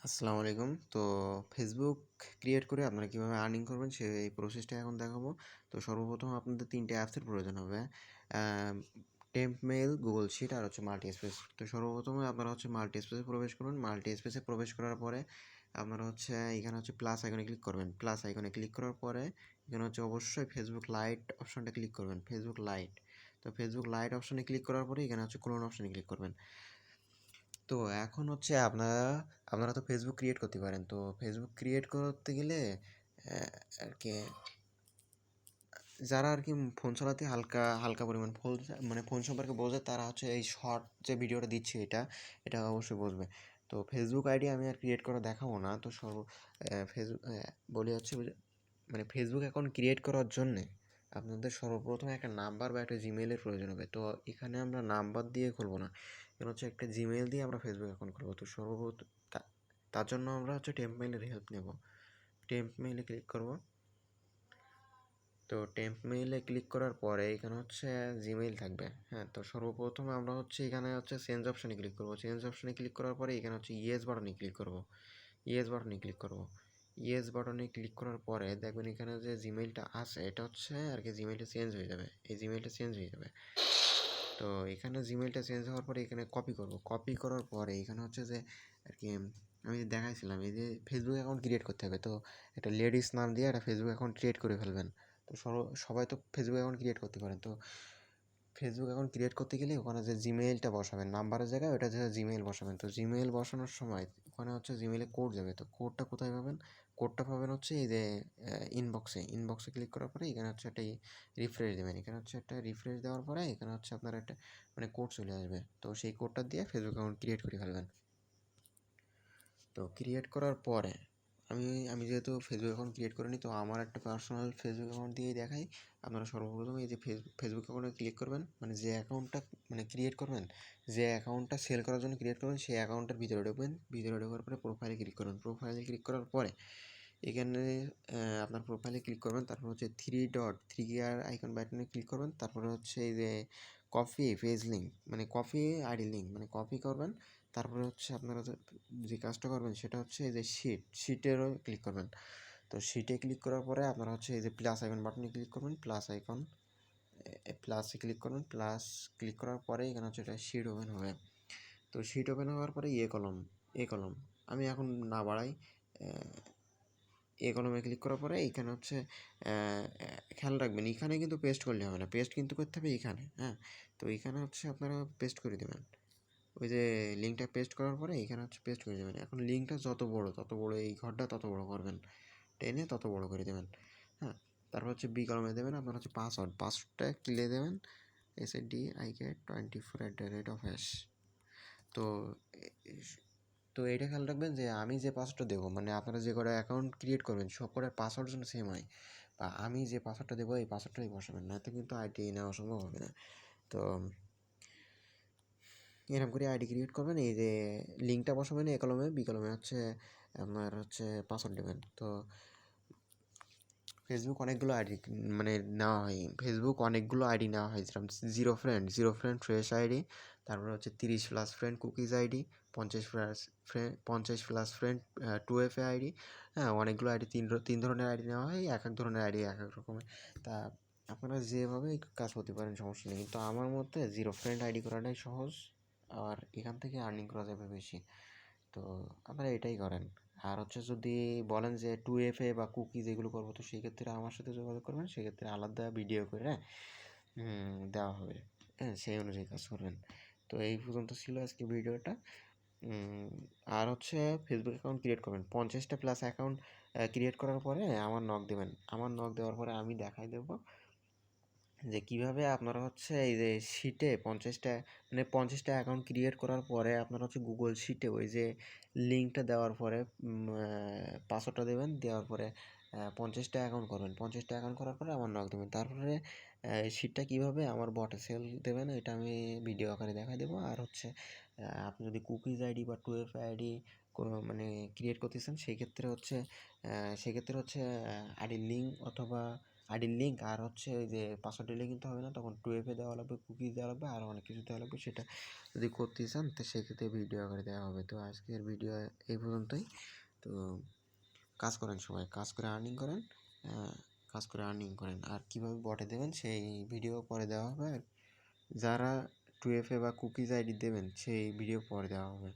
আসসালামু আলাইকুম। তো ফেসবুক ক্রিয়েট করে আপনারা কীভাবে আর্নিং করবেন সেই প্রসেসটা এখন দেখাবো। তো সর্বপ্রথম আপনাদের ৩ টে অ্যাপসের প্রয়োজন হবে। টেম্পমেইল, গুগল শিট আর হচ্ছে মাল্টিস্পেস। তো সর্বপ্রথমে আপনারা হচ্ছে মাল্টিস্পেসে প্রবেশ করুন। মাল্টিস্পেসে প্রবেশ করার পরে আপনারা হচ্ছে এখানে হচ্ছে প্লাস আইকনে ক্লিক করবেন। প্লাস আইকনে ক্লিক করার পরে এখানে হচ্ছে অবশ্যই ফেসবুক লাইট অপশনটা ক্লিক করবেন। Facebook light. তো ফেসবুক লাইট অপশনে ক্লিক করার পরে এখানে হচ্ছে ক্লোন অপশনে ক্লিক করবেন। তো এখন হচ্ছে আপনারা তো ফেসবুক ক্রিয়েট করতে পারেন। তো ফেসবুক ক্রিয়েট করতে গেলে আর কি যারা আর কি ফোন চালাতে হালকা হালকা পরিমাণ ফোন সম্পর্কে বোঝে তারা হচ্ছে এই শর্ট যে ভিডিওটা দিচ্ছে এটা অবশ্যই বুঝবে। তো ফেসবুক আইডি আমি আর ক্রিয়েট করে দেখাবো না। তো ফেসবুক বলি হচ্ছে মানে ফেসবুক অ্যাকাউন্ট ক্রিয়েট করার জন্যে আপনাদের সর্বপ্রথম একটা নাম্বার বা একটা জিমেইলের প্রয়োজন হবে। তো এখানে আমরা নাম্বার দিয়ে খুলবো না, এখানে হচ্ছে একটা জিমেইল দিয়ে আমরা ফেসবুক অ্যাকাউন্ট খুলবো। তো সর্বপ্রথম তার জন্য আমরা হচ্ছে টেম্পমেইলের হেল্প নেব। টেম্পমেইলে ক্লিক করব। তো টেম্পমেইলে ক্লিক করার পরে এখানে হচ্ছে জিমেইল থাকবে। হ্যাঁ, তো সর্বপ্রথম আমরা হচ্ছে এখানে হচ্ছে চেঞ্জ অপশানে ক্লিক করব। চেঞ্জ অপশানে ক্লিক করার পরে এখানে হচ্ছে ইয়েস বাটনে ক্লিক করব। ইয়েস বাটনে ক্লিক করব। ইয়েস বাটনে ক্লিক করার পরে দেখবেন এখানে যে জিমেইলটা আছে এটা হচ্ছে আর কি জিমেইলটা চেঞ্জ হয়ে যাবে। এই জিমেইলটা চেঞ্জ হয়ে যাবে। তো এখানে জিমেইলটা চেঞ্জ হওয়ার পরে এখানে কপি করব। কপি করার পরে এখানে হচ্ছে যে আর কি আমি দেখাইছিলাম এই যে ফেসবুক অ্যাকাউন্ট ক্রিয়েট করতে হবে। তো একটা লেডিস নাম দিয়ে একটা ফেসবুক অ্যাকাউন্ট ক্রিয়েট করে ফেলবেন। তো সবাই তো ফেসবুক অ্যাকাউন্ট ক্রিয়েট করতে পারেন। তো ফেসবুক অ্যাকাউন্ট ক্রিয়েট করতে গেলে ওখানে যে জিমেইলটা বসাবেন নাম্বারের জায়গায় ওটা যে জিমেইল বসাবেন। তো জিমেইল বসানোর সময় ওখানে হচ্ছে জিমেইলে কোড যাবে। তো কোডটা কোথায় পাবেন? কোডটা পাবেন হচ্ছে এই যে ইনবক্সে ক্লিক করার পরে এখানে হচ্ছে একটা রিফ্রেশ দেবেন। এখানে হচ্ছে একটা রিফ্রেশ দেওয়ার পরে এখানে হচ্ছে আপনার একটা মানে কোড চলে আসবে। তো সেই কোডটা দিয়ে ফেসবুক অ্যাকাউন্ট ক্রিয়েট করে ফেলবেন। তো ক্রিয়েট করার পরে আমি যেহেতু ফেসবুক অ্যাকাউন্ট ক্রিয়েট করিনি, তো আমার একটা পার্সোনাল ফেসবুক অ্যাকাউন্ট দিয়েই দেখাই। আপনারা সর্বপ্রথম এই যে ফেসবুক অ্যাকাউন্টে ক্লিক করবেন, মানে যে অ্যাকাউন্টটা ক্রিয়েট করবেন, যে অ্যাকাউন্টটা সেল করার জন্য ক্রিয়েট করবেন সেই অ্যাকাউন্টের ভিতরে ঢুকবেন। ভিতরে ঢোকার পরে প্রোফাইলে ক্লিক করবেন। প্রোফাইলে ক্লিক করার পরে এখানে আপনার প্রোফাইলে ক্লিক করবেন। তারপর হচ্ছে থ্রি গিয়ার আইকন বাটনে ক্লিক করবেন। তারপরে হচ্ছে এই যে copy page link copy ID link copy করবেন। তারপরে হচ্ছে আপনারা যে কাজটা করবেন সেটা হচ্ছে এই যে শিটেরও ক্লিক করবেন। তো শিটে ক্লিক করার পরে আপনারা হচ্ছে এই যে প্লাস আইকন বাটনে ক্লিক করবেন। প্লাসে ক্লিক করবেন। প্লাস ক্লিক করার পরে এখানে হচ্ছে একটা শিট ওপেন হবে। তো শিট ওপেন হওয়ার পরে এ কলম আমি এখন না বাড়াই, কলমে ক্লিক করার পরে এখানে হচ্ছে খেয়াল রাখবেন এখানে কিন্তু পেস্ট করলে হবে না, পেস্ট কিন্তু করতে হবে এখানে। হ্যাঁ, তো এখানে হচ্ছে আপনারা পেস্ট করে দেবেন। ওই যে লিঙ্কটা পেস্ট করার পরে এখানে হচ্ছে পেস্ট করে দেবেন। এখন লিঙ্কটা যত বড় এই ঘরটা তত বড় করবেন, টেনে তত বড় করে দেবেন। হ্যাঁ, তারপর হচ্ছে কলমে দেবেন আপনার হচ্ছে পাসওয়ার্ডটা ক্লিয়ে দেবেন SADIK24@of তো তো এটা খেয়াল রাখবেন যে আমি যে পাসওয়ার্ডটা দেবো আপনারা যে করে অ্যাকাউন্ট ক্রিয়েট করবেন সব করে পাসওয়ার্ড যেন সেম হয়, বা আমি যে পাসওয়ার্ডটা দেবো এই পাসওয়ার্ডটাই বসাবেন, না তো কিন্তু আইডি নেওয়া সম্ভব হবে না। তো এরকম করে আইডি ক্রিয়েট করবেন। এই যে লিঙ্কটা বসাবেন বি কলমে হচ্ছে আপনার হচ্ছে পাসওয়ার্ড দেবেন। তো ফেসবুক অনেকগুলো আইডি নেওয়া হয় যেরকম জিরো ফ্রেন্ড ফ্রেশ আইডি, তারপরে হচ্ছে 30+ friend cookies ID, 50+ friend 2FA ID. হ্যাঁ, অনেকগুলো আইডি তিন ধরনের আইডি নেওয়া হয়, এক ধরনের আইডি এক এক রকমের। তা আপনারা যেভাবে কাজ করতে পারেন সমস্যা নেই, কিন্তু আমার মতে জিরো ফ্রেন্ড আইডি করাটাই সহজ, আর এখান থেকে আর্নিং করা যাবে বেশি। তো আপনারা এটাই করেন। আর হচ্ছে যদি বলেন যে 2FA বা কুকিজ এগুলো করবো, তো সেই ক্ষেত্রে আমার সাথে যোগাযোগ করবেন, সেক্ষেত্রে আলাদা ভিডিও করে দেওয়া হবে। হ্যাঁ, সেই অনুযায়ী কাজ করবেন। তো এই পর্যন্ত ছিল আজকে ভিডিওটা। আর হচ্ছে ফেসবুক অ্যাকাউন্ট ক্রিয়েট করবেন, 50টা প্লাস অ্যাকাউন্ট ক্রিয়েট করার পরে আমার নক দেবেন। আমার নক দেওয়ার পরে আমি দেখাই দেবো যে কীভাবে আপনারা হচ্ছে এই যে শিটে 50টা অ্যাকাউন্ট ক্রিয়েট করার পরে আপনারা হচ্ছে গুগল শিটে ওই যে লিঙ্কটা দেওয়ার পরে পাসওয়ার্ডটা দেবেন, দেওয়ার পরে 50টা অ্যাকাউন্ট করবেন। 50টা অ্যাকাউন্ট করার পরে আমার নক দেবেন। তারপরে শিটটা কীভাবে আমার বটে সেল দেবেন এটা আমি ভিডিও আকারে দেখাই দেবো। আর হচ্ছে আপনি যদি কুকিজ আইডি বা 2FA আইডি ক্রিয়েট করতেছেন সেক্ষেত্রে হচ্ছে আইডির লিঙ্ক অথবা আইডির লিঙ্ক আর হচ্ছে ওই যে পাসওয়ার্ড দিলে কিন্তু হবে না, তখন 2FA দেওয়া লাগবে, কুকিজ দেওয়া লাগবে, আর অনেক কিছু দেওয়া লাগবে। সেটা যদি করতে চান তো সেক্ষেত্রে ভিডিও আকারে দেওয়া হবে। তো আজকের ভিডিও এই পর্যন্তই। তো কাজ করেন সবাই, কাজ করে আর্নিং করেন, কাজ করে আর্নিং করেন। আর কীভাবে বটে দেবেন সেই ভিডিও পরে দেওয়া হবে। আর যারা 2FA বা কুকিজ আইডি দেবেন সেই ভিডিও পরে দেওয়া হবে।